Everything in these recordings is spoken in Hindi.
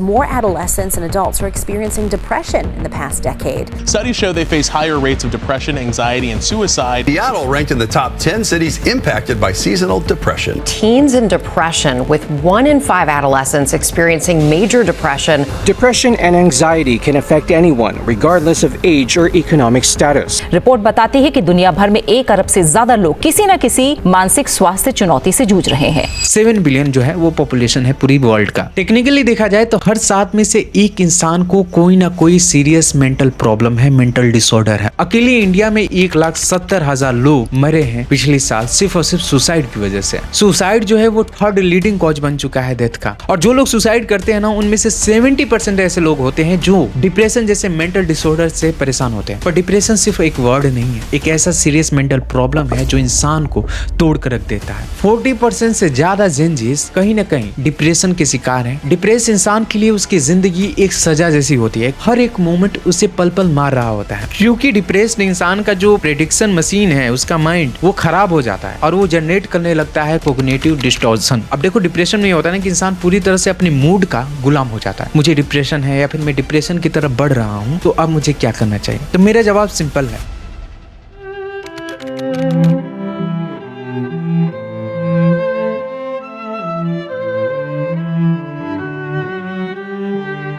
More adolescents and adults are experiencing depression in the past decade. Studies show they face higher rates of depression, anxiety, and suicide. Seattle ranked in the top 10 cities impacted by seasonal depression. Teens in depression, with 1 in 5 adolescents experiencing major depression. Depression and anxiety can affect anyone, regardless of age or economic status. Report बताती है कि दुनिया भर में 1 अरब से ज्यादा लोग किसी न किसी मानसिक स्वास्थ्य चुनौती से जूझ रहे हैं। 7 बिलियन जो है वो पॉपुलेशन है पूरी वर्ल्ड का। टेक्निकली देखा जाए तो हर 7 में से 1 इंसान को कोई ना कोई सीरियस मेंटल प्रॉब्लम है, मेंटल डिसऑर्डर है। अकेले इंडिया में 1,70,000 लोग मरे हैं पिछले साल सिर्फ और सिर्फ सुसाइड की वजह से। सुसाइड जो है वो 3rd लीडिंग कॉज बन चुका है डेथ का। और जो लोग सुसाइड करते हैं ना, उनमें से 70% ऐसे लोग होते हैं जो डिप्रेशन जैसे मेंटल डिसऑर्डर से परेशान होते हैं। पर डिप्रेशन सिर्फ एक वर्ड नहीं है, एक ऐसा सीरियस मेंटल प्रॉब्लम है जो इंसान को तोड़ कर रख देता है। 40% से ज्यादा जेनजीज कहीं ना कहीं डिप्रेशन के शिकार हैं। डिप्रेस इंसान के लिए उसकी जिंदगी एक सजा जैसी होती है, हर एक मोमेंट उसे पल पल मार रहा होता है। क्योंकि डिप्रेस्ड इंसान का जो प्रेडिक्शन मशीन है, उसका माइंड वो खराब हो जाता है और वो जनरेट करने लगता है कोग्निटिव डिस्टॉर्शन। अब देखो, डिप्रेशन में होता है ना कि इंसान पूरी तरह से अपने मूड का गुलाम हो जाता है। मुझे डिप्रेशन है या फिर मैं डिप्रेशन की तरफ बढ़ रहा हूँ, तो अब मुझे क्या करना चाहिए? तो मेरा जवाब सिंपल है,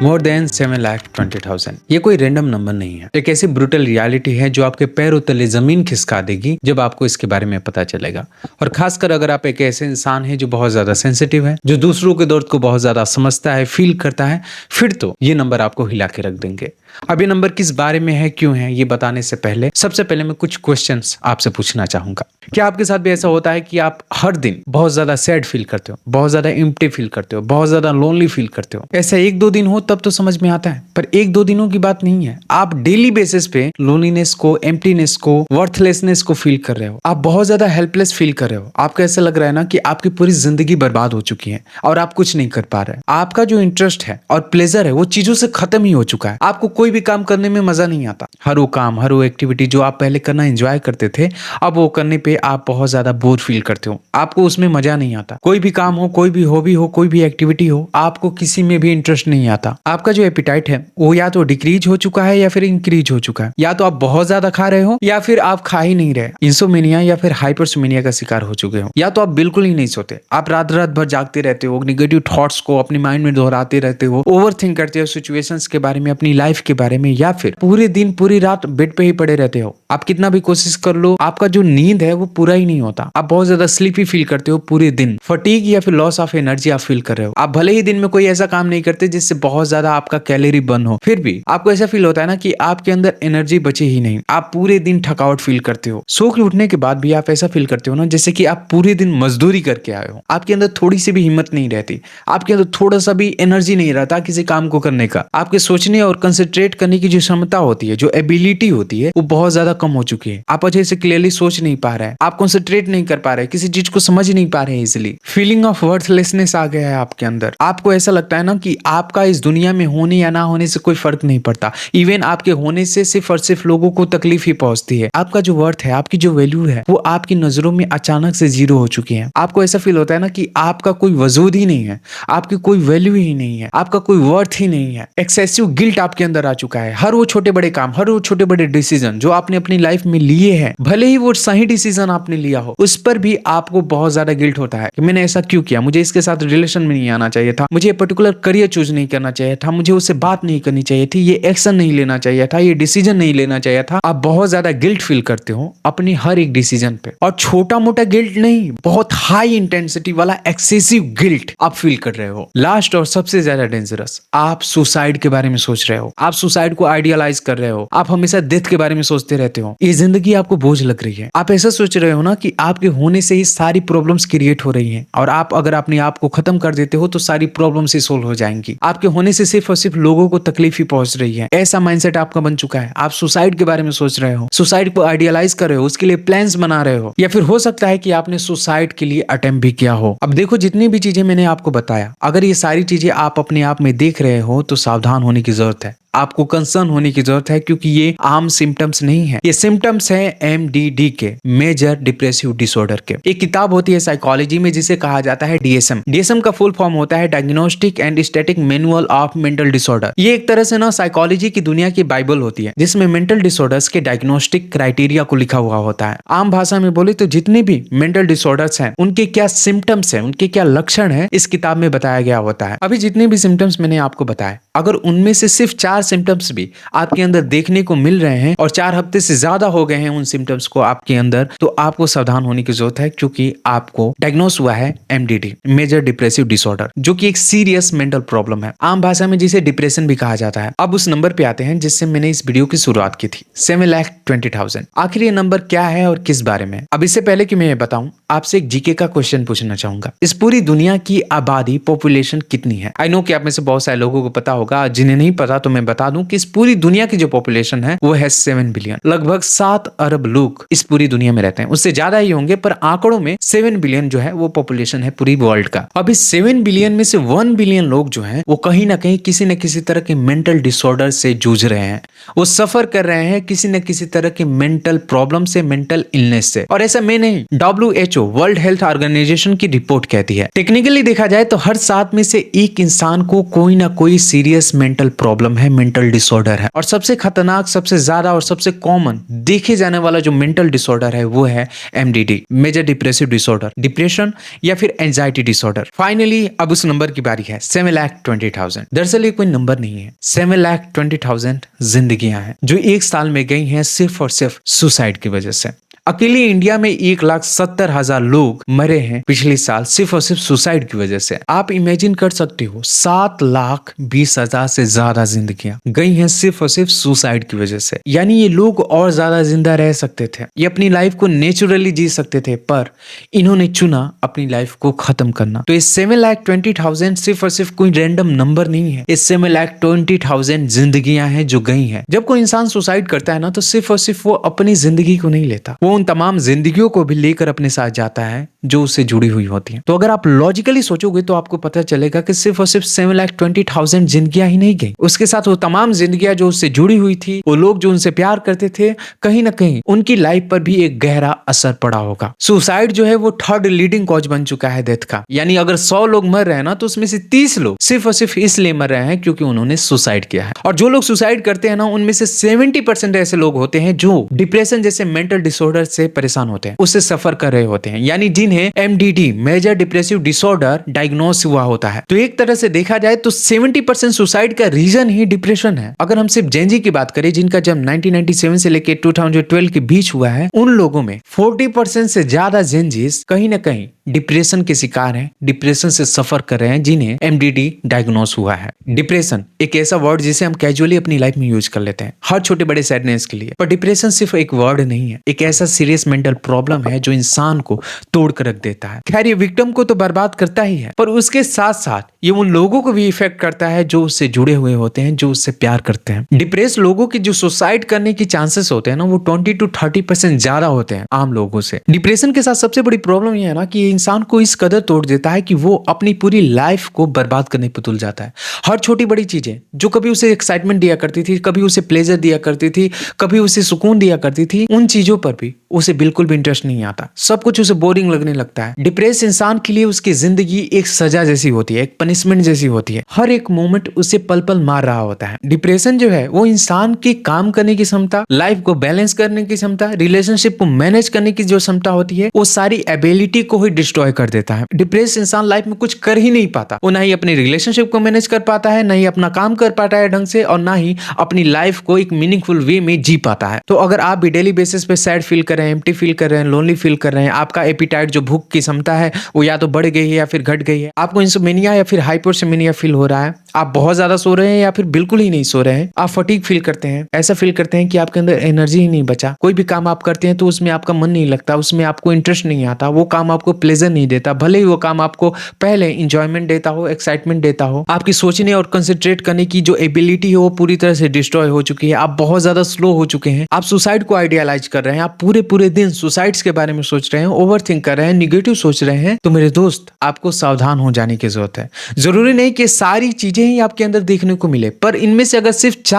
मोर देन 7,20,000। ये कोई रैंडम नंबर नहीं है, एक ऐसी ब्रूटल रियलिटी है जो आपके पैरों तले जमीन खिसका देगी जब आपको इसके बारे में पता चलेगा। और खासकर अगर आप एक ऐसे इंसान हैं जो बहुत ज्यादा सेंसिटिव है, जो दूसरों के दर्द को बहुत ज्यादा समझता है, फील करता है, फिर तो ये नंबर आपको हिला के रख देंगे। अब ये नंबर किस बारे में है, क्यों है, ये बताने से पहले सबसे पहले मैं कुछ क्वेश्चंस आपसे पूछना चाहूंगा। क्या आपके साथ भी ऐसा होता है कि आप हर दिन बहुत ज्यादा सैड फील करते हो, बहुत ज्यादा एम्प्टी फील करते हो, बहुत ज्यादा लोनली फील करते हो? ऐसा 1-2 दिन हो तब तो समझ में आता है, पर 1-2 दिनों की बात नहीं है। आप डेली बेसिस पे लोनलीनेस को, एम्प्टीनेस को, वर्थलेसनेस को फील कर रहे हो। आप बहुत ज्यादा हेल्पलेस फील कर रहे हो। आपको ऐसा लग रहा है ना कि आपकी पूरी जिंदगी बर्बाद हो चुकी है और आप कुछ नहीं कर पा रहे। आपका जो इंटरेस्ट है और प्लेजर है वो चीजों से खत्म ही हो चुका है। आपको कोई भी काम करने में मजा नहीं आता। हर वो काम, हर वो एक्टिविटी जो आप पहले करना एंजॉय करते थे, अब वो करने पे आप बहुत ज्यादा बोर फील करते हो। आपको उसमें मजा नहीं आता। कोई भी काम हो, कोई भी हॉबी हो, कोई भी एक्टिविटी हो, आपको किसी में भी इंटरेस्ट नहीं आता। आपका जो एपिटाइट है वो या तो डिक्रीज हो चुका है या फिर इंक्रीज हो चुका है। या तो आप बहुत ज्यादा खा रहे हो या फिर आप खा ही नहीं रहे। इंसोमेनिया या फिर हाइपरसोमेनिया का शिकार हो चुके हो। या तो आप बिल्कुल ही नहीं सोते, आप रात रात भर जागते रहते हो, निगेटिव थॉट्स को अपने माइंड में दोहराते रहते हो, ओवर थिंक करते हो सिचुएशंस के बारे में, अपनी लाइफ के बारे में, या फिर पूरे दिन पूरी रात बेड पे ही पड़े रहते हो। आप कितना भी कोशिश कर लो, आपका जो नींद है वो पूरा ही नहीं होता। आप बहुत ज्यादा स्लीपी फील करते हो पूरे दिन। फटीग या फिर लॉस ऑफ एनर्जी आप फील कर रहे हो। आप भले ही दिन में कोई ऐसा काम नहीं करते जिससे बहुत ज्यादा आपका कैलोरी बर्न हो, फिर भी आपको ऐसा फील होता है ना कि आपके अंदर एनर्जी बची ही नहीं। आप पूरे दिन थकावट फील करते हो। सो के उठने के बाद भी आप ऐसा फील करते हो ना जैसे कि आप पूरे दिन मजदूरी करके आए हो। आपके अंदर थोड़ी सी भी हिम्मत नहीं रहती, आपके अंदर थोड़ा सा भी एनर्जी नहीं रहता किसी काम को करने का। आपके सोचने और कंसंट्रेट करने की जो क्षमता होती है, जो एबिलिटी होती है, वो बहुत ज्यादा कम हो चुकी है। आप अच्छे से क्लियरली सोच नहीं पा रहे हैं, आप कंसंट्रेट नहीं कर पा रहे, किसी चीज को समझ नहीं पा रहे इजिली। फीलिंग ऑफ वर्थलेसनेस आ गया है आपके अंदर। आपको ऐसा लगता है ना कि आपका इस दुनिया में होने या ना होने से कोई फर्क नहीं पड़ता। इवन आपके होने से सिर्फ और सिर्फ लोगों को तकलीफ ही पहुंचती है। आपका जो वर्थ है, आपकी जो वैल्यू है, वो आपकी नजरों में अचानक से जीरो हो चुकी है। आपको ऐसा फील होता है ना कि आपका कोई वजूद ही नहीं है, आपकी कोई वैल्यू ही नहीं है, आपका कोई वर्थ ही नहीं है। एक्सेसिव गिल्ट आपके अंदर आ चुका है। हर वो छोटे बड़े काम, हर वो छोटे बड़े डिसीजन जो आपने अपनी लाइफ में लिए हैं, भले ही वो सही डिसीजन आपने लिया हो, उस पर भी आपको बहुत ज्यादा गिल्ट होता है कि मैंने ऐसा क्यों किया, मुझे इसके साथ रिलेशन में नहीं आना चाहिए था, मुझे पर्टिकुलर करियर चूज नहीं करना चाहिए था, मुझे उससे बात नहीं करनी चाहिए थी, ये एक्शन नहीं लेना चाहिए था, ये डिसीजन नहीं लेना चाहिए था। आप बहुत ज्यादा गिल्ट फील करते हो अपनी हर एक डिसीजन पे। और छोटा मोटा गिल्ट नहीं, बहुत हाई इंटेंसिटी वाला एक्सेसिव गिल्ट आप फील कर रहे हो। लास्ट और सबसे ज्यादा डेंजरस, आप सुसाइड के बारे में सोच रहे हो। आप सुसाइड को आइडियलाइज कर रहे हो। आप हमेशा डेथ के बारे में सोचते रहते हो। ये जिंदगी आपको बोझ लग रही है। आप ऐसा सोच रहे हो ना कि आपके होने से ही सारी प्रॉब्लम्स क्रिएट हो रही हैं, और आप अगर अपने आप को खत्म कर देते हो तो सारी प्रॉब्लम्स ही सोल्व हो जाएंगी। आपके होने से सिर्फ और सिर्फ लोगों को तकलीफ ही पहुंच रही है। ऐसा माइंडसेट आपका बन चुका है। आप सुसाइड के बारे में सोच रहे हो, सुसाइड को आइडियलाइज कर रहे हो, उसके लिए प्लान्स बना रहे हो, या फिर हो सकता है कि आपने सुसाइड के लिए अटेम्प्ट भी किया हो। अब देखो, जितनी भी चीजें मैंने आपको बताया, अगर ये सारी चीजें आप अपने आप में देख रहे हो तो सावधान होने की जरूरत है। आपको कंसर्न होने की जरूरत है, क्योंकि ये आम सिम्टम्स नहीं है। ये सिम्टम्स है MDD के, मेजर डिप्रेसिव डिसऑर्डर के। एक किताब होती है साइकोलॉजी में जिसे कहा जाता है DSM। DSM का फुल फॉर्म होता है diagnostic and static manual of mental disorder. ये एक तरह से ना साइकोलॉजी की दुनिया की बाइबल होती है, जिसमें मेंटल डिसऑर्डर्स के डायग्नोस्टिक क्राइटेरिया को लिखा हुआ होता है। आम भाषा में बोले तो जितने भी मेंटल डिसऑर्डर्स हैं उनके क्या सिम्टम्स हैं, उनके क्या लक्षण है, इस किताब में बताया गया होता है। अभी जितने भी सिम्टम्स मैंने आपको बताए, अगर उनमें से सिर्फ 4 सिम्टम्स भी आपके अंदर देखने को मिल रहे हैं और 4 हफ्ते से ज्यादा हो गए हैं उन सिम्टम्स को आपके अंदर, तो आपको सावधान होने की जरूरत है, क्योंकि आपको डायग्नोस हुआ है MDD, मेजर डिप्रेसिव डिसऑर्डर, जो कि एक सीरियस मेंटल प्रॉब्लम है। आम भाषा में जिसे डिप्रेशन भी कहा जाता है। अब उस नंबर पे आते हैं जिससे मैंने इस वीडियो की शुरुआत की थी, 7,20,000। आखिर ये नंबर क्या है और किस बारे में? अब इससे पहले कि मैं ये बताऊं, आपसे एक जीके का क्वेश्चन पूछना चाहूंगा। इस पूरी दुनिया की आबादी, पॉपुलेशन कितनी है? आई नो कि आप में से बहुत सारे लोगों को पता होगा, जिन्हें नहीं पता तो मैं बता दूं कि इस पूरी दुनिया की जो पॉपुलेशन है वो है 7 बिलियन। लगभग 7 अरब लोग इस पूरी दुनिया में रहते हैं। उससे ज्यादा ही होंगे, पर आंकड़ों में 7 बिलियन जो है वो पॉपुलेशन है पूरी वर्ल्ड का। अब इस 7 बिलियन में से 1 बिलियन लोग जो है वो कहीं ना कहीं किसी न किसी तरह के मेंटल डिसऑर्डर से जूझ रहे हैं। वो सफर कर रहे हैं किसी न किसी तरह के मेंटल प्रॉब्लम से, मेंटल इलनेस से। और ऐसा मैं नहीं, WHO, वर्ल्ड हेल्थ ऑर्गेनाइजेशन की रिपोर्ट कहती है। टेक्निकली देखा जाए तो हर 7 में से एक इंसान को कोई ना कोई सीरियस मेंटल प्रॉब्लम है, मेंटल डिसऑर्डर है। और सबसे खतरनाक, सबसे ज्यादा और सबसे कॉमन देखे जाने वाला जो मेंटल डिसऑर्डर है वो है MDD, major depressive disorder, depression या फिर एंजाइटी डिसऑर्डर। फाइनली अब उस नंबर की बारी है, 7,20,000। दरअसल ये कोई नंबर नहीं है, 7,20,000 जिंदगियां हैं जो एक साल में गई हैं सिर्फ और सिर्फ सुसाइड की वजह से। अकेले इंडिया में 1,70,000 लोग मरे हैं पिछले साल सिर्फ और सिर्फ सुसाइड की वजह से। आप इमेजिन कर सकते हो, 7,20,000 से ज्यादा जिंदगियां गई हैं सिर्फ और सिर्फ सुसाइड की वजह से। यानी ये लोग और ज्यादा जिंदा रह सकते थे, ये अपनी लाइफ को नेचुरली जी सकते थे, पर इन्होंने चुना अपनी लाइफ को खत्म करना। तो ये 7,20,000 सिर्फ और सिर्फ कोई रैंडम नंबर नहीं है, ये 7,20,000 जिंदगियां हैं जो गई हैं। जब कोई इंसान सुसाइड करता है ना, तो सिर्फ और सिर्फ वो अपनी जिंदगी को नहीं लेता, वो उन तमाम जिंदगियों को भी लेकर अपने साथ जाता है जो उससे जुड़ी हुई होती हैं। तो अगर आप लॉजिकली सोचोगे तो आपको पता चलेगा कि सिर्फ और सिर्फ 7,20,000 जिंदगियां ही नहीं गई, उसके साथ वो तमाम जिंदगियां जो उससे जुड़ी हुई थी, वो लोग जो उनसे प्यार करते थे, कहीं ना कहीं उनकी लाइफ पर भी एक गहरा असर पड़ा होगा। सुसाइड जो है वो 3rd लीडिंग कॉज बन चुका है डेथ का। यानी अगर 100 लोग मर रहे हैं ना, तो उसमें से 30 लोग सिर्फ और सिर्फ इसलिए मर रहे हैं क्योंकि उन्होंने सुसाइड किया है। और जो लोग सुसाइड करते हैं ना, उनमें से 70% ऐसे लोग होते हैं जो डिप्रेशन जैसे मेंटल डिसऑर्डर से परेशान होते हैं, उससे सफर कर रहे होते हैं, यानी जिन्हें MDD, major depressive disorder diagnose हुआ होता है। तो एक तरह से देखा जाए तो 70% सुसाइड का रीजन ही डिप्रेशन है। अगर हम सिर्फ जेनजी की बात करें, जिनका जन्म 1997 से लेकर 2012 के बीच हुआ है, उन लोगों में 40% से ज्यादा जेनजीज कहीं ना कहीं डिप्रेशन के शिकार हैं, डिप्रेशन से सफर कर रहे हैं, जिन्हें MDD डायग्नोस हुआ है। डिप्रेशन एक ऐसा वर्ड जिसे हम कैजुअली अपनी लाइफ में यूज कर लेते हैं हर छोटे बड़े सैडनेस के लिए, पर डिप्रेशन सिर्फ एक वर्ड नहीं है, एक ऐसा सीरियस मेंटल प्रॉब्लम है जो इंसान को तोड़ कर रख देता है। खैर, ये विक्टिम को तो बर्बाद करता ही है, पर उसके साथ साथ ये उन लोगों को भी इफेक्ट करता है जो उससे जुड़े हुए होते हैं, जो उससे प्यार करते हैं। डिप्रेस लोगों की जो सुसाइड करने की चांसेस होते हैं ना, वो 20 to 30% ज्यादा होते हैं आम लोगों से। डिप्रेशन के साथ सबसे बड़ी प्रॉब्लम ये है ना कि इंसान को इस कदर तोड़ देता है कि वो अपनी पूरी लाइफ को बर्बाद करने पर तुल जाता है। हर छोटी बड़ी चीजें जो कभी उसे एक्साइटमेंट दिया करती थी, कभी उसे प्लेजर दिया करती थी, कभी उसे सुकून दिया करती थी, उन चीजों पर भी उसे बिल्कुल भी इंटरेस्ट नहीं आता। सब कुछ उसे बोरिंग लगने लगता है। डिप्रेस इंसान के लिए उसकी जिंदगी एक सजा जैसी होती है, एक पनिशमेंट जैसी होती है। हर एक मोमेंट उसे पल पल मार रहा होता है। डिप्रेशन जो है वो इंसान की काम करने की क्षमता, लाइफ को बैलेंस करने की क्षमता, रिलेशनशिप को मैनेज करने की जो क्षमता होती है, वो सारी एबिलिटी को ही डिस्ट्रॉय कर देता है। डिप्रेस इंसान लाइफ में कुछ कर ही नहीं पाता। वो ना ही अपनी रिलेशनशिप को मैनेज कर पाता है, ना ही अपना काम कर पाता है ढंग से, और ना ही अपनी लाइफ को एक मीनिंगफुल वे में जी पाता है। तो अगर आप भी डेली बेसिस पे सैड फील कर रहे हैं, एम्प्टी फील कर रहे हैं, लोनली फील कर रहे हैं, आपका एपिटाइट जो भूख की क्षमता है वो या तो बढ़ गई है या फिर घट गई है, आपको इंसोमेनिया या फिर हाइपोसेमेनिया फील हो रहा है, आप बहुत ज्यादा सो रहे हैं या फिर बिल्कुल ही नहीं सो रहे हैं, आप फटीग फील करते हैं, ऐसा फील करते हैं कि आपके अंदर एनर्जी ही नहीं बचा, कोई भी काम आप करते हैं तो उसमें आपका मन नहीं लगता, उसमें आपको इंटरेस्ट नहीं आता, वो काम आपको प्लेजर नहीं देता, भले ही वो काम आपको पहले इंजॉयमेंट देता हो, एक्साइटमेंट देता हो, आपकी सोचने और कंसंट्रेट करने की जो एबिलिटी है वो पूरी तरह से डिस्ट्रॉय हो चुकी है, आप बहुत ज्यादा स्लो हो चुके हैं, आप सुसाइड को आइडियलाइज कर रहे हैं, आप पूरे पूरे दिन सुसाइड्स के बारे में सोच रहे हैं, ओवरथिंक कर रहे हैं, निगेटिव सोच रहे हैं, तो मेरे दोस्त आपको सावधान हो जाने की जरूरत है। जरूरी नहीं कि सारी चीजें चीजें ही आपके अंदर देखने को मिले, पर इनमें से अगर सिर्फ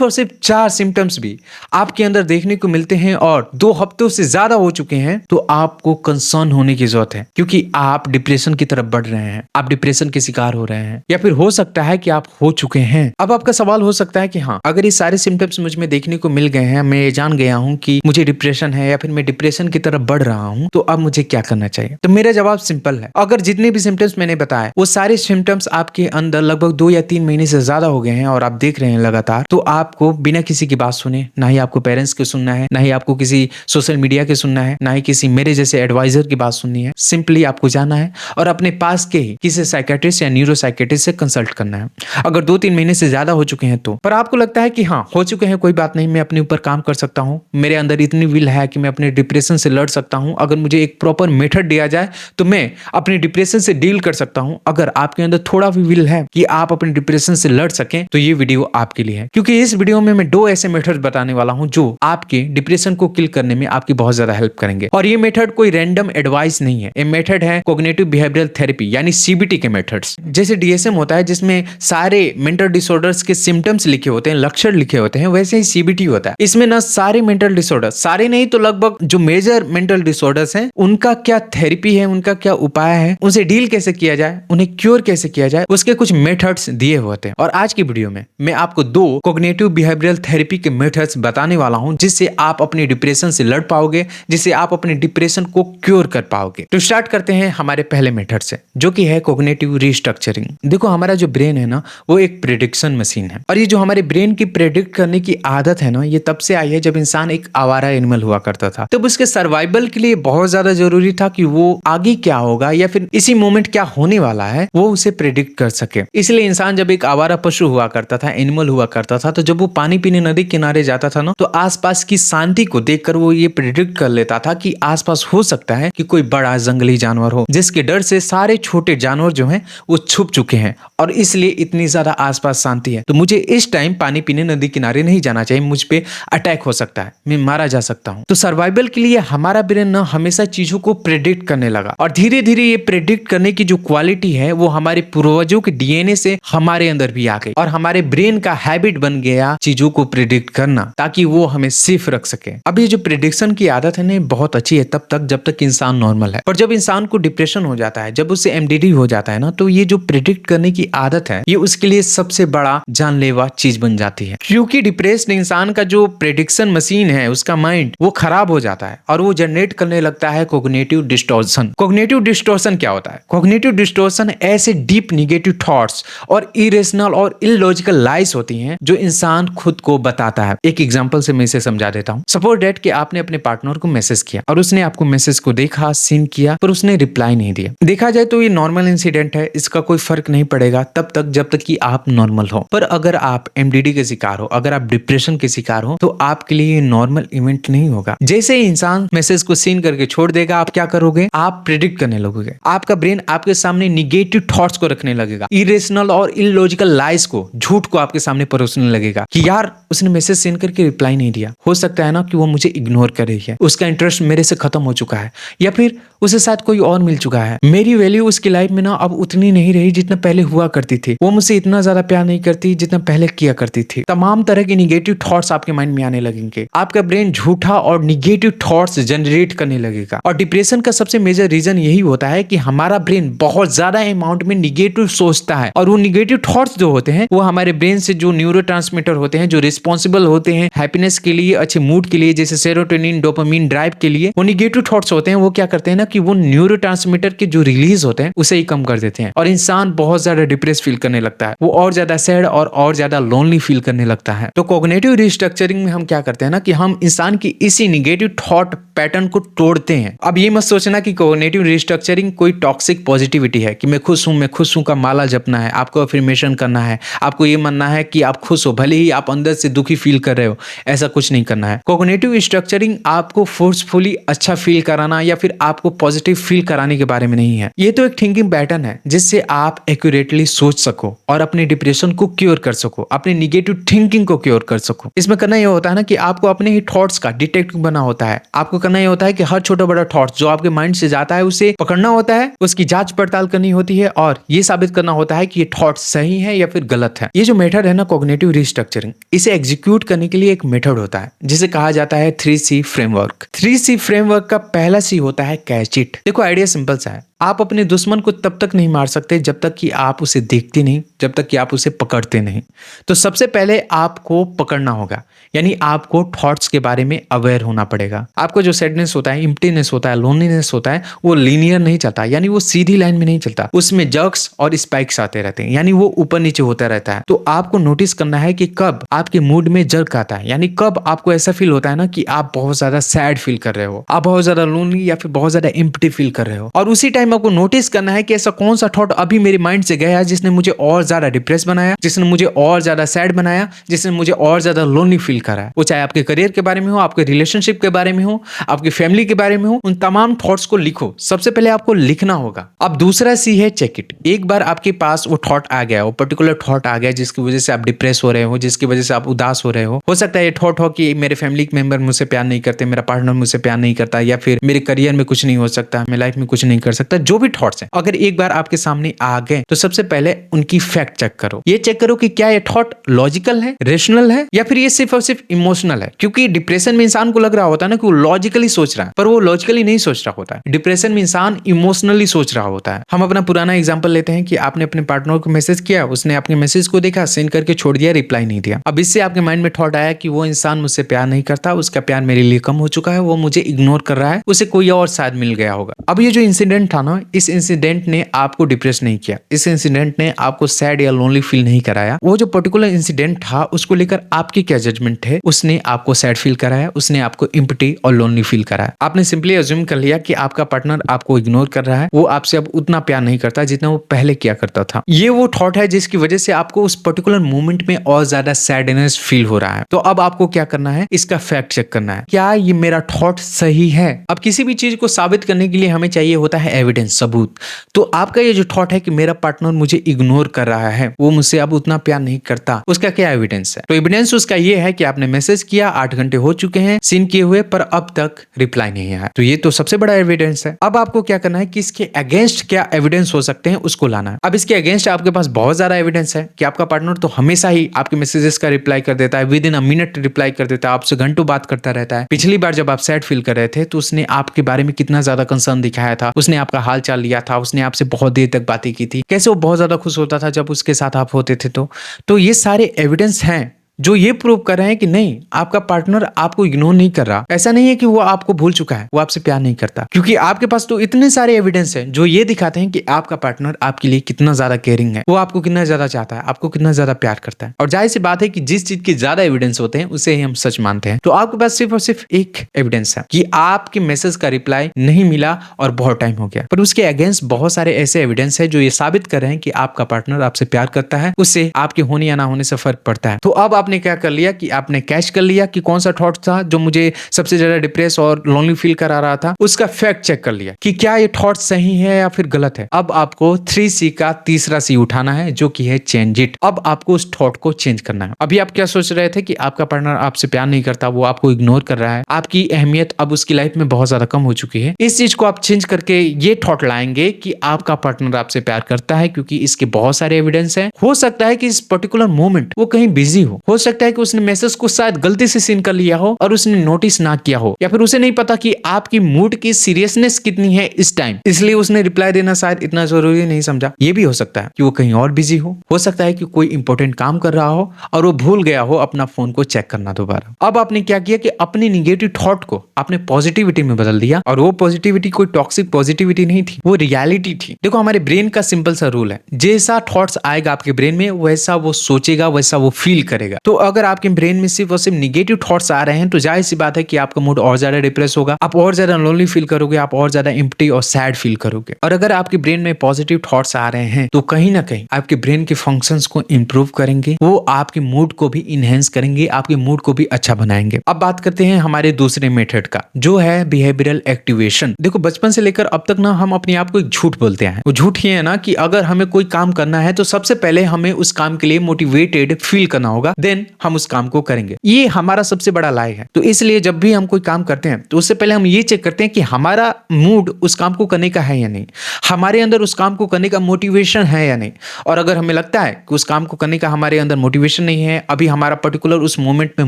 और सिर्फ 4 सिम्टम्स भी आपके अंदर देखने को मिलते हैं और 2 हफ्तों से ज्यादा हो चुके हैं, तो आपको कंसर्न होने की जरूरत है, क्योंकि आप डिप्रेशन की तरफ बढ़ रहे हैं, आप डिप्रेशन के शिकार हो रहे हैं, या फिर हो सकता है कि आप हो चुके हैं। अब आपका सवाल हो सकता है कि हाँ, अगर ये सारे सिम्टम्स मुझ में देखने को मिल गए हैं, मैं ये जान गया हूं कि मुझे डिप्रेशन है या फिर मैं डिप्रेशन की तरफ बढ़ रहा हूं, तो अब मुझे क्या करना चाहिए? तो मेरा जवाब सिंपल है। अगर जितने भी सिम्टम्स मैंने बताए वो सारे सिम्टम्स आपके अंदर लगभग 2 या 3 महीने से ज्यादा हो गए हैं और आप देख रहे हैं लगातार, तो आपको बिना किसी की बात सुने, ना ही आपको पेरेंट्स की सुनना है, ना ही आपको किसी सोशल मीडिया की सुनना है, ना ही किसी मेरे जैसे एडवाइजर की बात सुननी है। सिंपली आपको जाना है और अपने पास के ही किसी साइकेट्रिस्ट या न्यूरो साइकेट्रिस्ट से कंसल्ट करना है। अगर 2-3 महीने से ज्यादा हो चुके हैं तो, पर आपको लगता है कि हाँ हो चुके हैं, कोई बात नहीं, मैं अपने ऊपर काम कर सकता हूँ, मेरे अंदर इतनी विल है कि मैं अपने डिप्रेशन से लड़ सकता हूँ, अगर मुझे एक प्रॉपर मेथड दिया जाए तो मैं अपने डिप्रेशन से डील कर सकता हूँ। अगर आपके अंदर थोड़ा भी विल है कि आप अपने डिप्रेशन से लड़ सकें, तो ये वीडियो आपके लिए है, क्योंकि इस वीडियो में मैं 2 ऐसे मेथड बताने वाला हूं जो आपके डिप्रेशन को किल करने में आपकी बहुत ज्यादा हेल्प करेंगे। और ये मेथड कोई रैंडम एडवाइस नहीं है, ये मेथड है कॉग्निटिव बिहेवियरल थेरेपी यानी सीबीटी के मेथड्स। जैसे डीएसएम होता है जिसमें सारे मेंटल डिसऑर्डर्स के सिम्टम्स लिखे होते हैं, लक्षण लिखे होते हैं, वैसे ही सीबीटी होता है। इसमें ना सारे मेंटल डिसऑर्डर्स, सारे नहीं तो लगभग जो मेजर मेंटल डिसऑर्डर्स हैं, उनका क्या थेरेपी है, उनका क्या उपाय है, उनसे डील कैसे किया जाए, उन्हें क्योर कैसे किया जाए, उसके कुछ मेथड्स दिए होते हैं। और आज की वीडियो में मैं आपको 2 कॉग्निटिव बिहेवियरल थेरेपी के मेथड्स बताने वाला हूं, जिससे आप अपने डिप्रेशन से लड़ पाओगे, जिससे आप अपने डिप्रेशन को क्योर कर पाओगे। तो स्टार्ट करते हैं हमारे पहले मेथड से, जो कि है कॉग्निटिव रीस्ट्रक्चरिंग। देखो, हमारा जो ब्रेन है ना, वो एक प्रेडिक्शन मशीन है, और ये जो हमारे ब्रेन की प्रेडिक्ट करने की आदत है ना, ये तब से आई है जब इंसान एक आवारा एनिमल हुआ करता था। तब उसके सर्वाइवल के लिए बहुत ज्यादा जरूरी था कि वो आगे क्या होगा या फिर इसी मोमेंट क्या होने वाला है, वो उसे प्रेडिक्ट कर सके। इसलिए इंसान जब एक आवारा पशु हुआ करता था, एनिमल हुआ करता था, तो जब वो पानी पीने नदी किनारे जाता था ना, तो आसपास की शांति को देखकर वो ये प्रेडिक्ट कर लेता था कि आसपास हो सकता है कि कोई बड़ा जंगली जानवर हो, जिसके डर से सारे छोटे जानवर जो हैं वो छुप चुके हैं, और इसलिए इतनी ज्यादा आसपास शांति है। तो मुझे इस टाइम पानी पीने नदी किनारे नहीं जाना चाहिए, मुझ पे अटैक हो सकता है, मैं मारा जा सकता हूँ। तो सर्वाइवल के लिए हमारा ब्रेन ना हमेशा चीजों को प्रेडिक्ट करने लगा, और धीरे धीरे ये प्रेडिक्ट करने की जो क्वालिटी है वो हमारे पूर्वजों के डीएनए से हमारे अंदर भी आ गई, और हमारे ब्रेन का हैबिट बन गया चीजों को प्रेडिक्ट करना, ताकि वो हमें सेफ रख सके। अब ये जो प्रेडिक्शन की आदत है ना, बहुत अच्छी है तब तक जब तक इंसान नॉर्मल है, पर जब इंसान को डिप्रेशन हो जाता है, जब उसे एमडीडी हो जाता है ना, तो ये जो प्रेडिक्ट करने की आदत है, ये उसके लिए सबसे बड़ा जानलेवा चीज बन जाती है। क्योंकि डिप्रेस्ड इंसान का जो प्रेडिक्शन मशीन है, उसका माइंड वो खराब हो जाता है और वो जनरेट करने लगता है कॉग्निटिव डिस्टॉर्शन। कॉग्निटिव डिस्टॉर्शन क्या होता है? कॉग्निटिव डिस्टॉर्शन ऐसे डीप निगेटिव थॉट्स और इरेशनल और इलॉजिकल लाइज होती हैं जो इंसान खुद को बताता है। एक एग्जांपल से मैं इसे समझा देता हूं। सपोज दैट कि आपने अपने पार्टनर को मैसेज किया और उसने आपको मैसेज को देखा, सीन किया, पर उसने रिप्लाई नहीं दिया। देखा जाए तो ये नॉर्मल इंसिडेंट है, इसका कोई फर्क नहीं पड़ेगा तब तक जब तक कि आप नॉर्मल हो। पर अगर आप एमडीडी के शिकार हो, अगर आप डिप्रेशन के शिकार हो, तो आपके लिए ये नॉर्मल इवेंट नहीं होगा। जैसे ही इंसान मैसेज को सीन करके छोड़ देगा, आप क्या करोगे? आप प्रेडिक्ट करने लगोगे। आपका ब्रेन आपके सामने निगेटिव थॉट्स को रखने लगेगा, इरेशनल और इलॉजिकल लाइज को, झूठ को आपके सामने परोसने लगेगा कि यार उसने मैसेज सेंड करके रिप्लाई नहीं दिया, हो सकता है ना कि वो मुझे इग्नोर कर रही है, उसका इंटरेस्ट मेरे से खत्म हो चुका है, या फिर उसे साथ कोई और मिल चुका है, मेरी वैल्यू उसकी लाइफ में ना अब उतनी नहीं रही जितना पहले हुआ करती थी, वो मुझसे इतना ज्यादा प्यार नहीं करती जितना पहले किया करती थी। तमाम तरह के निगेटिव थॉट्स आपके माइंड में आने लगेंगे। आपका ब्रेन झूठा और निगेटिव थॉट्स जनरेट करने लगेगा। और डिप्रेशन का सबसे मेजर रीजन यही होता है कि हमारा ब्रेन बहुत ज्यादा अमाउंट में निगेटिव सोचता है, और वो निगेटिव थॉट्स जो होते हैं वो हमारे ब्रेन से जो न्यूरोट्रांसमीटर होते हैं, जो रिस्पॉन्सिबल होते हैं हैप्पीनेस के लिए, अच्छे मूड के लिए, जैसे सेरोटोनिन, डोपामिन ड्राइव के लिए, वो निगेटिव थॉट्स होते हैं, वो क्या करते हैं ना कि वो न्यूरोट्रांसमीटर के जो रिलीज होते हैं उसे ही कम कर देते हैं, और इंसान बहुत ज्यादा डिप्रेस फील करने लगता है, वो और ज्यादा सैड और ज्यादा लोनली फील करने लगता है। तो कॉग्निटिव रिस्ट्रक्चरिंग में हम क्या करते हैं ना कि हम इंसान की इसी निगेटिव थॉट पैटर्न को तोड़ते हैं। अब ये मत सोचना कि कॉग्निटिव रिस्ट्रक्चरिंग कोई टॉक्सिक पॉजिटिविटी है कि मैं खुश हूं का माला जपना है, आपको अफर्मेशन करना है, आपको ये मानना है कि आप खुश हो भले ही आप अंदर से दुखी फील कर रहे हो, ऐसा कुछ नहीं करना है। कॉग्निटिव रिस्ट्रक्चरिंग आपको फोर्सफुली अच्छा फील कराना या फिर आपको पॉजिटिव फील कराने के बारे में नहीं है। ये तो एक थिंकिंग पैटर्न है जिससे आप एक्यूरेटली सोच सको और अपने डिप्रेशन को क्योर कर सको, अपने निगेटिव थिंकिंग को क्योर कर सको। इसमें करना यह होता है ना कि आपको अपने ही थॉट्स का डिटेक्टिव बना होता है। आपको करना यह होता है कि हर छोटा बड़ा थॉट्स जो आपके माइंड से जाता है उसे पकड़ना होता है, उसकी जांच पड़ताल करनी होती है और ये साबित करना होता है कि ये थॉट सही है या फिर गलत है। ये जो मेथड है ना कॉग्निटिव रिस्ट्रक्चरिंग, इसे एग्जीक्यूट करने के लिए एक मेथड होता है जिसे कहा जाता है 3C फ्रेमवर्क। 3C फ्रेमवर्क का पहला C होता है कैच इट। देखो आइडिया सिंपल सा है, आप अपने दुश्मन को तब तक नहीं मार सकते जब तक कि आप उसे देखते नहीं, जब तक कि आप उसे पकड़ते नहीं। तो सबसे पहले आपको पकड़ना होगा, यानी आपको थॉट्स के बारे में अवेयर होना पड़ेगा। आपको जो सैडनेस होता है, एम्प्टीनेस होता है, लोनलीनेस होता है, वो लीनियर नहीं चलता, यानी वो सीधी लाइन में नहीं चलता, उसमें जर्क्स और स्पाइक्स आते रहते हैं, यानी वो ऊपर नीचे होता रहता है। तो आपको नोटिस करना है कि कब आपके मूड में जर्क आता है, यानी कब आपको ऐसा फील होता है ना कि आप बहुत ज्यादा सैड फील कर रहे हो, आप बहुत ज्यादा लोनली या फिर बहुत ज्यादा एम्प्टी फील कर रहे हो। और उसी टाइम आपको नोटिस करना है कि ऐसा कौन सा थॉट अभी मेरे माइंड से गया है जिसने मुझे और ज्यादा डिप्रेस बनाया, जिसने मुझे और ज्यादा सैड बनाया, जिसने मुझे और ज्यादा लोनली फील कराया। वो चाहे आपके करियर के बारे में हो, आपके रिलेशनशिप के बारे में हो, आपकी फैमिली के बारे में हो, उन तमाम थॉट्स को लिखो। सबसे पहले आपको लिखना होगा। अब दूसरा C है चेक इट। एक बार आपके पास वो थॉट आ गया, वो पर्टिकुलर थॉट आ गया जिसकी वजह से आप डिप्रेस हो रहे हो, जिसकी वजह से आप उदास हो रहे हो सकता है ये थॉट हो कि मेरे फैमिली मेंबर मुझसे प्यार नहीं करते, मेरा पार्टनर मुझसे प्यार नहीं करता, या फिर मेरे करियर में कुछ नहीं हो सकता, मैं लाइफ में कुछ नहीं कर सकता। जो भी थॉट्स हैं अगर एक बार आपके सामने आ गए तो सबसे पहले उनकी फैक्ट चेक करो। ये चेक करो कि क्या ये थॉट लॉजिकल है, रेशनल है, या फिर ये सिर्फ और सिर्फ इमोशनल है। क्योंकि डिप्रेशन में इंसान को लग रहा होता है ना कि वो लॉजिकली सोच रहा है, पर वो लॉजिकली नहीं सोच रहा होता है। डिप्रेशन में इंसान इमोशनली सोच रहा होता है। हम अपना पुराना एग्जांपल लेते हैं कि आपने अपने पार्टनर को मैसेज किया, उसने आपके मैसेज को देखा, सेंड करके छोड़ दिया, रिप्लाई नहीं दिया। अब इससे आपके माइंड में थॉट आया कि वो इंसान मुझसे प्यार नहीं करता, उसका प्यार मेरे लिए कम हो चुका है, वो मुझे इग्नोर कर रहा है, उसे कोई और शायद मिल गया होगा। अब ये जो इंसिडेंट था ना, इस इंसिडेंट ने आपको डिप्रेस नहीं किया, इस इंसिडेंट ने आपको सैड या लोनली फील नहीं कराया। वो जो पर्टिकुलर इंसिडेंट था उसको लेकर आपकी क्या जजमेंट है, उसने आपको सैड फील कराया, उसने आपको एम्प्टी और लोनली फील कराया। आपने सिंपली अज्यूम कर लिया कि आपका पार्टनर आपको इग्नोर कर रहा है, वो आपसे अब उतना प्यार नहीं करता जितना वो पहले किया करता था। ये वो थॉट है जिसकी वजह से आपको उस पर्टिकुलर मोमेंट में और ज्यादा सैडनेस फील हो रहा है। तो अब आपको क्या करना है, इसका फैक्ट चेक करना है, क्या ये मेरा थॉट सही है। अब किसी भी चीज को साबित करने के लिए हमें चाहिए होता है एविडेंस, सबूत। तो आपका ये जो थॉट है कि मेरा पार्टनर मुझे इग्नोर कर रहा है, वो मुझसे अब उतना प्यार नहीं करता, उसका क्या एविडेंस है? तो एविडेंस उसका ये है कि आपने मैसेज किया, 8 घंटे हो चुके हैं सीन किए हुए, पर अब तक रिप्लाई नहीं आया। तो ये तो सबसे बड़ा एविडेंस है। अब आपको क्या करना है कि इसके अगेंस्ट क्या एविडेंस हो सकते हैं उसको लाना है। अब इसके अगेंस्ट आपके पास बहुत ज्यादा एविडेंस है कि आपका पार्टनर तो हमेशा ही आपके मैसेजेस का रिप्लाई कर देता है, with in a minute reply कर देता है, आपसे घंटों बात करता रहता है। पिछली बार जब आप सैड फील कर रहे थे तो उसने आपके बारे में कितना ज्यादा कंसर्न दिखाया था, उसने आपका हाल चाल लिया था, उसने आपसे बहुत देर तक बातें की थी, कैसे वो बहुत ज्यादा खुश होता था जब उसके साथ आप होते थे। तो ये सारे एविडेंस हैं जो ये प्रूव कर रहे हैं कि नहीं, आपका पार्टनर आपको इग्नोर नहीं कर रहा। ऐसा नहीं है कि वो आपको भूल चुका है, वो आपसे प्यार नहीं करता, क्योंकि आपके पास तो इतने सारे एविडेंस हैं जो ये दिखाते हैं कि आपका पार्टनर आपके लिए कितना ज्यादा केयरिंग है, वो आपको कितना ज्यादा चाहता है, आपको कितना ज्यादा प्यार करता है। और जाहिर सी बात है कि जिस चीज के ज्यादा एविडेंस होते हैं उसे ही हम सच मानते हैं। तो आपके पास सिर्फ और सिर्फ एक एविडेंस है कि आपके मैसेज का रिप्लाई नहीं मिला और बहुत टाइम हो गया, पर उसके अगेंस्ट बहुत सारे ऐसे एविडेंस है जो ये साबित कर रहे हैं कि आपका पार्टनर आपसे प्यार करता है, उससे आपके होने या ना होने से फर्क पड़ता है। तो अब आपने क्या कर लिया कि आपने कैच कर लिया कि कौन सा थॉट था जो मुझे सबसे ज्यादा डिप्रेस और लोनली फील करा रहा था, उसका फैक्ट चेक कर लिया कि क्या ये थॉट सही है या फिर गलत है। अब आपको 3C का तीसरा C उठाना है जो कि है चेंज इट। अब आपको उस थॉट को चेंज करना है। अभी आप क्या सोच रहे थे कि आपका पार्टनर आपसे प्यार नहीं करता, वो आपको इग्नोर कर रहा है, आपकी अहमियत अब उसकी लाइफ में बहुत ज्यादा कम हो चुकी है। इस चीज को आप चेंज करके ये थॉट लाएंगे कि आपका पार्टनर आपसे प्यार करता है, क्योंकि इसके बहुत सारे एविडेंस हैं। हो सकता है कि इस पर्टिकुलर मोमेंट वो कहीं बिजी हो सकता है कि उसने मैसेज को शायद गलती से सीन कर लिया हो और उसने नोटिस ना किया हो, या फिर उसे नहीं पता कि आपकी मूड की सीरियसनेस कितनी है इस टाइम, इसलिए उसने रिप्लाई देना शायद इतना जरूरी नहीं समझा। ये भी हो सकता है कि वो कहीं और बिजी हो सकता है कि कोई इंपॉर्टेंट काम कर रहा हो और वो भूल गया हो अपना फोन को चेक करना दोबारा। अब आपने क्या किया कि अपनी निगेटिव थॉट को आपने पॉजिटिविटी में बदल दिया, और वो पॉजिटिविटी कोई टॉक्सिक पॉजिटिविटी नहीं थी, वो रियलिटी थी। देखो हमारे ब्रेन का सिंपल सा रूल है, जैसा थॉट्स आएगा आपके ब्रेन में वैसा वो सोचेगा, वैसा वो फील करेगा। तो अगर आपके ब्रेन में सिर्फ और सिर्फ निगेटिव थॉट्स आ रहे हैं तो जाहिर सी बात है कि आपका मूड और ज्यादा डिप्रेस होगा, आप और ज्यादा लोनली फील करोगे, आप और ज्यादा एम्प्टी और सैड फील करोगे। और अगर आपके ब्रेन में पॉजिटिव थॉट्स आ रहे हैं तो कहीं ना कहीं आपके ब्रेन के फंक्शंस को इंप्रूव करेंगे, वो आपके मूड को भी इनहेंस करेंगे, आपके मूड को भी अच्छा बनाएंगे। अब बात करते हैं हमारे दूसरे मेथड का, जो है बिहेवियरल एक्टिवेशन। देखो बचपन से लेकर अब तक ना हम अपने आप को एक झूठ बोलते हैं। वो झूठ ये है ना कि अगर हमें कोई काम करना है तो सबसे पहले हमें उस काम के लिए मोटिवेटेड फील करना होगा, देन देन हम उस काम को करेंगे। ये हमारा सबसे बड़ा लाई है। तो इसलिए जब भी हम कोई काम करते हैं तो उससे पहले हम ये चेक करते हैं कि हमारा मूड उस काम को करने का है या नहीं, हमारे अंदर उस काम को करने का मोटिवेशन है या नहीं। और अगर हमें लगता है कि उस काम को करने का हमारे अंदर मोटिवेशन नहीं है, अभी हमारा पर्टिकुलर उस मोमेंट में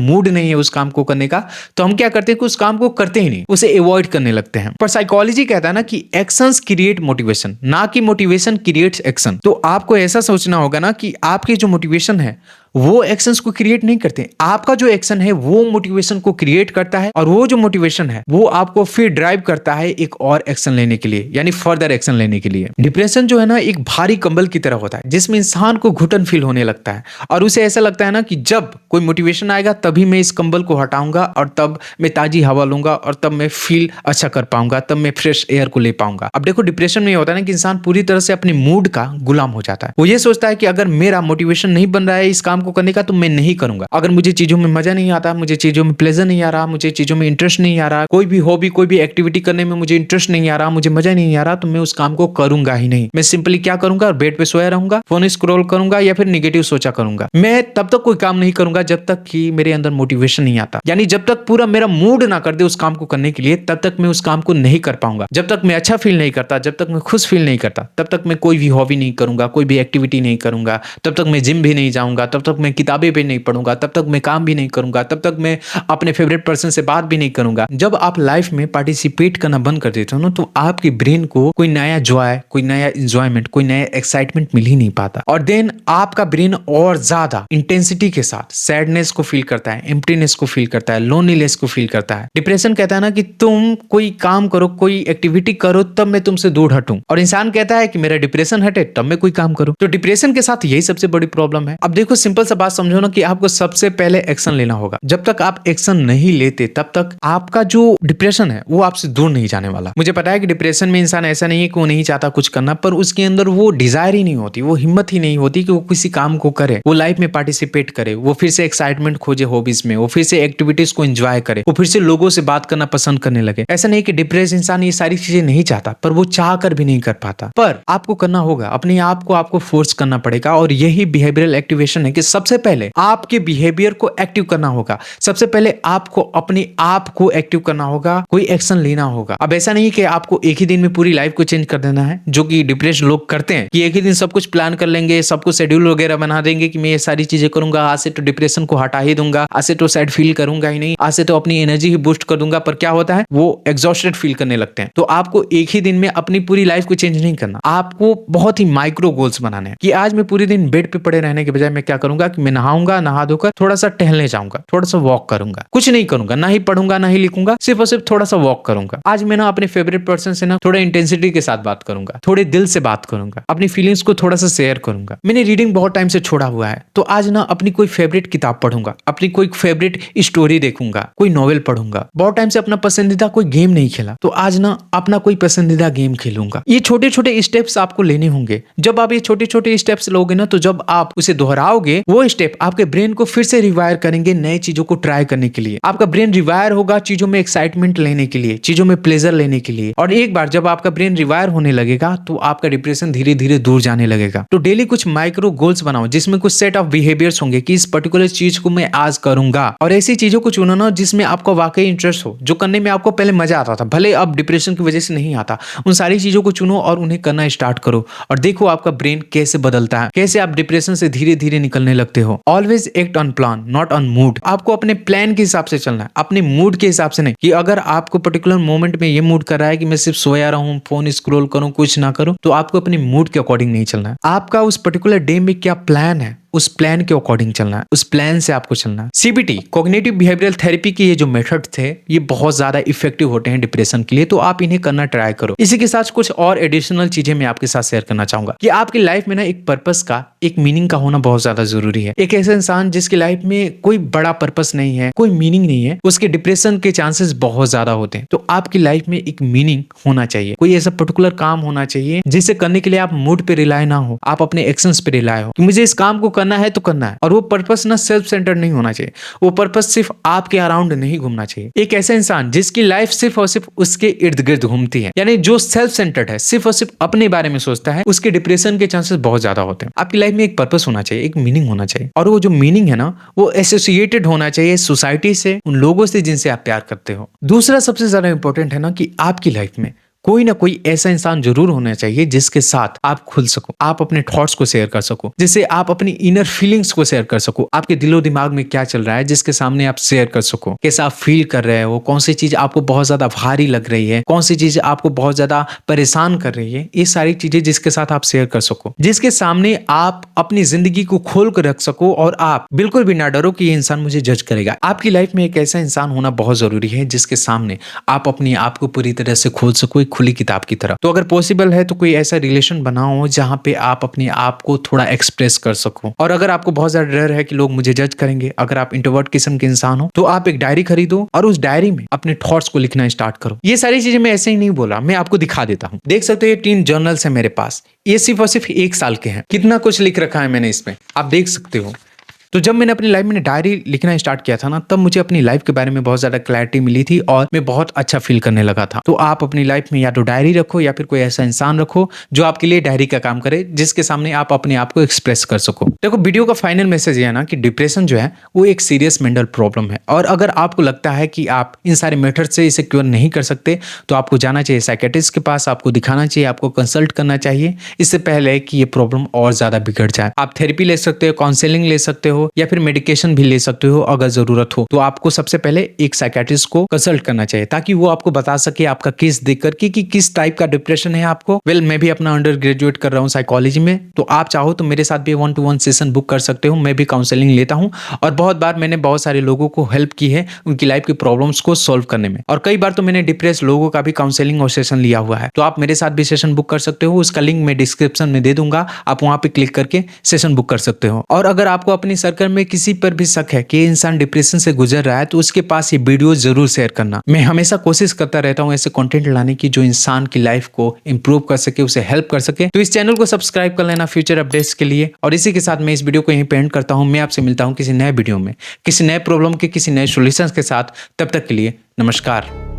मूड नहीं है उस काम को करने का, तो हम क्या करते हैं कि उस काम को करते ही नहीं, उसे अवॉइड करने लगते हैं। पर साइकोलॉजी कहता है ना कि एक्शंस क्रिएट मोटिवेशन, ना कि मोटिवेशन क्रिएट्स एक्शन। तो आपको ऐसा सोचना होगा ना कि आपकी जो मोटिवेशन है वो एक्शंस को क्रिएट नहीं करते, आपका जो एक्शन है वो मोटिवेशन को क्रिएट करता है, और वो जो मोटिवेशन है वो आपको फिर ड्राइव करता है एक और एक्शन लेने के लिए, यानी फर्दर एक्शन लेने के लिए। डिप्रेशन जो है ना एक भारी कंबल की तरह होता है जिसमें इंसान को घुटन फील होने लगता है, और उसे ऐसा लगता है ना कि जब कोई मोटिवेशन आएगा तभी मैं इस कंबल को हटाऊंगा, और तब मैं ताजी हवा लूंगा, और तब मैं फील अच्छा कर पाऊंगा, तब मैं फ्रेश एयर को ले पाऊंगा। अब देखो डिप्रेशन में ये होता है ना कि इंसान पूरी तरह से अपने मूड का गुलाम हो जाता है। वो ये सोचता है कि अगर मेरा मोटिवेशन नहीं बन रहा है इस काम को करने का तो मैं नहीं करूंगा, अगर मुझे चीजों में मजा नहीं आता, मुझे चीजों में प्लेजर नहीं आ रहा, मुझे चीजों में इंटरेस्ट नहीं आ रहा, कोई भी हॉबी कोई भी एक्टिविटी करने में मुझे इंटरेस्ट नहीं आ रहा, मुझे मजा नहीं आ रहा, तो मैं उस काम को करूंगा ही नहीं। मैं सिंपली क्या करूंगा, बेड पे सोया रहूंगा, फोन स्क्रॉल करूंगा या फिर निगेटिव सोचा करूंगा। मैं तब तक कोई काम नहीं करूंगा जब तक कि मेरे अंदर मोटिवेशन नहीं आता, यानी जब तक पूरा मेरा मूड ना कर दे उस काम को करने के लिए तब तक मैं उस काम को नहीं कर पाऊंगा। जब तक मैं अच्छा फील नहीं करता, जब तक मैं खुश फील नहीं करता, तब तक मैं कोई भी हॉबी नहीं करूंगा, कोई भी एक्टिविटी नहीं करूंगा, तब तक मैं जिम भी नहीं जाऊंगा, तब तक मैं किताबें भी नहीं पढ़ूंगा, तब तक मैं काम भी नहीं करूंगा, तब तक मैं अपने फेवरेट पर्सन से बात भी नहीं करूंगा। जब आप लाइफ में पार्टिसिपेट करना बंद कर देते हो ना तो आपके ब्रेन को कोई नया जॉय, कोई नया एंजॉयमेंट, कोई नया एक्साइटमेंट मिल ही नहीं पाता, और देन आपका ब्रेन और ज्यादा इंटेंसिटी के साथ सैडनेस को फील करता है, एम्प्टीनेस को फील करता है, लोनलीनेस को फील करता है। डिप्रेशन कहता है ना कि तुम कोई काम करो, कोई एक्टिविटी करो तब मैं तुमसे दूर हटूं, और इंसान कहता है कि मेरा डिप्रेशन हटे तब मैं कोई काम करूं। तो डिप्रेशन के साथ यही सबसे बड़ी प्रॉब्लम है। अब देखो सिंपल सा बात समझो ना कि आपको सबसे पहले एक्शन लेना होगा। जब तक आप एक्शन नहीं लेते तब तक आपका जो डिप्रेशन है वो आपसे दूर नहीं जाने वाला। मुझे पता है कि डिप्रेशन में इंसान ऐसा नहीं है कि वो नहीं चाहता कुछ करना, पर उसके अंदर वो डिजायर ही नहीं होती, वो हिम्मत ही नहीं होती कि वो किसी काम को करे, वो लाइफ में पार्टिसिपेट करे, वो फिर से एक्साइटमेंट खोजे हॉबीज में, वो फिर से एक्टिविटीज को एंजॉय करे, वो फिर से लोगों से बात करना पसंद करने लगे। ऐसा नहीं कि डिप्रेस इंसान ये सारी चीजें नहीं चाहता, पर वो चाह कर भी नहीं कर पाता। पर आपको करना होगा, अपने आप को आपको फोर्स करना पड़ेगा, और यही बिहेवियरल एक्टिवेशन है कि सबसे पहले आपके बिहेवियर को एक्टिव करना होगा। सबसे पहले आपको अपने आप को एक्टिव करना होगा, कोई एक्शन लेना होगा। अब ऐसा नहीं कि आपको एक ही दिन में पूरी लाइफ को चेंज कर देना है, जो कि डिप्रेस्ड लोग करते हैं कि एक ही दिन सब कुछ प्लान कर लेंगे, सब कुछ शेड्यूल वगैरह बना देंगे कि मैं ये सारी चीजें करूंगा, आज से तो डिप्रेशन को हटा ही दूंगा, आज से तो सैड फील करूंगा ही नहीं, आज से तो अपनी एनर्जी ही बूस्ट कर दूंगा। पर क्या होता है, वो एग्जॉस्टेड फील करने लगते हैं। तो आपको एक ही दिन में अपनी पूरी लाइफ को चेंज नहीं करना, आपको बहुत ही माइक्रो गोल्स बनाने हैं कि आज मैं पूरे दिन बेड पे पड़े रहने के बजाय मैं क्या करूंगा कि मैं नहाऊंगा, नहा धोकर थोड़ा सा टहलने जाऊंगा, थोड़ा सा वॉक करूंगा, कुछ नहीं करूंगा, ना ही पढ़ूंगा ना ही लिखूंगा, सिर्फ और सिर्फ थोड़ा सा वॉक करूंगा। आज मैं ना अपने फेवरेट पर्सन से ना थोड़ा इंटेंसिटी के साथ बात करूंगा, थोड़े दिल से बात करूंगा, अपनी फीलिंग्स को थोड़ा सा शेयर करूंगा। मैंने रीडिंग बहुत टाइम से छोड़ा हुआ है, तो आज ना अपनी कोई फेवरेट किताब पढ़ूंगा, अपनी कोई फेवरेट स्टोरी देखूंगा, कोई नॉवेल पढ़ूंगा। बहुत टाइम से अपना पसंदीदा कोई गेम नहीं खेला, तो आज ना अपना कोई पसंदीदा गेम खेलूंगा। ये छोटे छोटे स्टेप्स आपको लेने होंगे। जब आप ये छोटे छोटे स्टेप्स लोगे ना, तो जब आप उसे दोहराओगे, वो स्टेप आपके ब्रेन को फिर से रिवायर करेंगे नए चीजों को ट्राई करने के लिए। आपका ब्रेन रिवायर होगा चीजों में एक्साइटमेंट लेने के लिए, चीजों में प्लेजर लेने के लिए। और एक बार जब आपका ब्रेन रिवायर होने लगेगा तो आपका डिप्रेशन धीरे धीरे दूर जाने लगेगा। तो डेली कुछ माइक्रो गोल्स बनाओ जिसमें कुछ सेट ऑफ बिहेवियर्स होंगे कि इस पर्टिकुलर चीज को मैं आज करूंगा, और ऐसी चीजों को चुनो ना जिसमें आपको वाकई इंटरेस्ट हो, जो करने में आपको पहले मजा आता था, भले अब डिप्रेशन की वजह से नहीं आता। उन सारी चीजों को चुनो और उन्हें करना स्टार्ट करो, और देखो आपका ब्रेन कैसे बदलता है, कैसे आप डिप्रेशन से धीरे धीरे निकलने लगते हो। Always act on plan not on mood. आपको अपने प्लान के हिसाब से चलना है, अपने मूड के हिसाब से नहीं। कि अगर आपको पर्टिकुलर मोमेंट में ये मूड कर रहा है कि मैं सिर्फ सोया रहूं, फोन स्क्रॉल करूं, कुछ ना करूं, तो आपको अपने मूड के अकॉर्डिंग नहीं चलना है। आपका उस पर्टिकुलर डे में क्या प्लान है, उस प्लान के अकॉर्डिंग चलना है, उस प्लान से आपको चलना है। सीबीटी कॉग्निटिव बिहेवियरल थेरेपी के ये जो मेथड थे ये बहुत ज्यादा इफेक्टिव होते हैं डिप्रेशन के लिए, तो आप इन्हें करना ट्राई करो। इसी के साथ कुछ और एडिशनल चीजें मैं आपके साथ शेयर करना चाहूंगा कि आपकी लाइफ में ना एक पर्पस का, एक मीनिंग का होना बहुत ज्यादा जरूरी है। एक ऐसा इंसान जिसकी लाइफ में कोई बड़ा पर्पस नहीं है, कोई मीनिंग नहीं है, उसके डिप्रेशन के चांसेस बहुत ज्यादा होते हैं। तो आपकी लाइफ में एक मीनिंग होना चाहिए, कोई ऐसा पर्टिकुलर काम होना चाहिए जिसे करने के लिए आप मूड पे रिलाय ना हो, आप अपने एक्शंस पे रिलाय हो कि मुझे इस काम को करना करना है तो करना है, और वो पर्पस ना सेल्फ सेंटर्ड नहीं होना चाहिए। वो पर्पस सिर्फ आपके अराउंड नहीं घूमना चाहिए। एक ऐसा इंसान जिसकी लाइफ सिर्फ और सिर्फ उसके इर्द गिर्द घूमती है, यानी जो सेल्फ सेंटर्ड है, सिर्फ और सिर्फ अपने बारे में सोचता है, उसके डिप्रेशन के चांसेस बहुत ज्यादा होते हैं। आपकी लाइफ में एक पर्पस होना चाहिए, एक मीनिंग होना चाहिए, और वो जो मीनिंग है ना, वो एसोसिएटेड होना चाहिए सोसाइटी से, उन लोगों से जिनसे आप प्यार करते हो। दूसरा सबसे ज्यादा इंपॉर्टेंट है ना कि आपकी लाइफ में कोई ना कोई ऐसा इंसान जरूर होना चाहिए जिसके साथ आप खुल सको, आप अपने थॉट्स को शेयर कर सको, जिससे आप अपनी इनर फीलिंग्स को शेयर कर सको। आपके दिलो दिमाग में क्या चल रहा है, जिसके सामने आप शेयर कर सको, कैसा आप फील कर रहे हो, कौन सी चीज आपको बहुत ज्यादा भारी लग रही है, कौन सी चीज आपको बहुत ज्यादा परेशान कर रही है, ये सारी चीजें जिसके साथ आप शेयर कर सको, जिसके सामने आप अपनी जिंदगी को खोल कर रख सको, और आप बिल्कुल भी ना डरो कि ये इंसान मुझे जज करेगा। आपकी लाइफ में एक ऐसा इंसान होना बहुत जरूरी है जिसके सामने आप अपने आप को पूरी तरह से खोल सको, एक खुली किताब की तरह। तो अगर पॉसिबल है तो कोई ऐसा रिलेशन बनाओ जहां पे आप अपने आप को थोड़ा एक्सप्रेस कर सको। और अगर आपको बहुत ज्यादा डर है कि लोग मुझे जज करेंगे, अगर आप इंट्रोवर्ट किस्म के इंसान हो, तो आप एक डायरी खरीदो और उस डायरी में अपने थॉट्स को लिखना स्टार्ट करो। ये सारी चीजें मैं ऐसे ही नहीं बोला, मैं आपको दिखा देता हूँ। देख सकते हो ये 3 जर्नल्स है मेरे पास, ये सिर्फ और सिर्फ 1 साल के हैं। कितना कुछ लिख रखा है मैंने इसमें, आप देख सकते हो। तो जब मैंने अपनी लाइफ में डायरी लिखना स्टार्ट किया था ना, तब मुझे अपनी लाइफ के बारे में बहुत ज्यादा क्लैरिटी मिली थी और मैं बहुत अच्छा फील करने लगा था। तो आप अपनी लाइफ में या तो डायरी रखो या फिर कोई ऐसा इंसान रखो जो आपके लिए डायरी का काम करे, जिसके सामने आप अपने आप को एक्सप्रेस कर सको। देखो, वीडियो का फाइनल मैसेज ये है ना कि डिप्रेशन जो है वो एक सीरियस मेंटल प्रॉब्लम है, और अगर आपको लगता है कि आप इन सारे मेथड से इसे क्योर नहीं कर सकते, तो आपको जाना चाहिए साइकियाट्रिस्ट के पास, आपको दिखाना चाहिए, आपको कंसल्ट करना चाहिए, इससे पहले कि ये प्रॉब्लम और ज्यादा बिगड़ जाए। आप थेरेपी ले सकते हो, काउंसलिंग ले सकते हो, या फिर मेडिकेशन भी ले सकते हो अगर जरूरत हो। तो आपको सबसे पहले एक साइकियाट्रिस्ट को कंसल्ट करना चाहिए, ताकि वो आपको बता सके आपका केस देख करके कि किस टाइप का डिप्रेशन है आपको। मैं भी अपना अंडर ग्रेजुएट कर रहा हूँ साइकोलॉजी में, तो आप चाहो तो मेरे साथ भी 1-to-1 सेशन बुक कर सकते हो। मैं भी काउंसलिंग लेता हूँ, और बहुत बार मैंने बहुत सारे लोगों को हेल्प की है उनकी लाइफ की प्रॉब्लम्स को सॉल्व करने में, और कई बार तो मैंने डिप्रेस लोगों का भी काउंसलिंग और सेशन लिया हुआ है। तो आप मेरे साथ भी सेशन बुक कर सकते हो, उसका लिंक मैं डिस्क्रिप्शन में दे दूंगा, आप वहां पे क्लिक करके सेशन बुक कर सकते हो। और अगर आपको अपनी सर्कल में किसी पर भी शक है कि इंसान डिप्रेशन से गुजर रहा है, तो उसके पास ये वीडियो जरूर शेयर करना। मैं हमेशा कोशिश करता रहता हूँ ऐसे कंटेंट लाने की जो इंसान की लाइफ को इंप्रूव कर सके, उसे हेल्प कर सके। तो इस चैनल को सब्सक्राइब कर लेना फ्यूचर अपडेट्स के लिए। और इसी के साथ मैं इस वीडियो को यहीं पे एंड करता हूँ। मैं आपसे मिलता हूँ किसी नए वीडियो में, किसी नए प्रॉब्लम के, किसी नए सॉल्यूशंस के साथ। तब तक के लिए नमस्कार।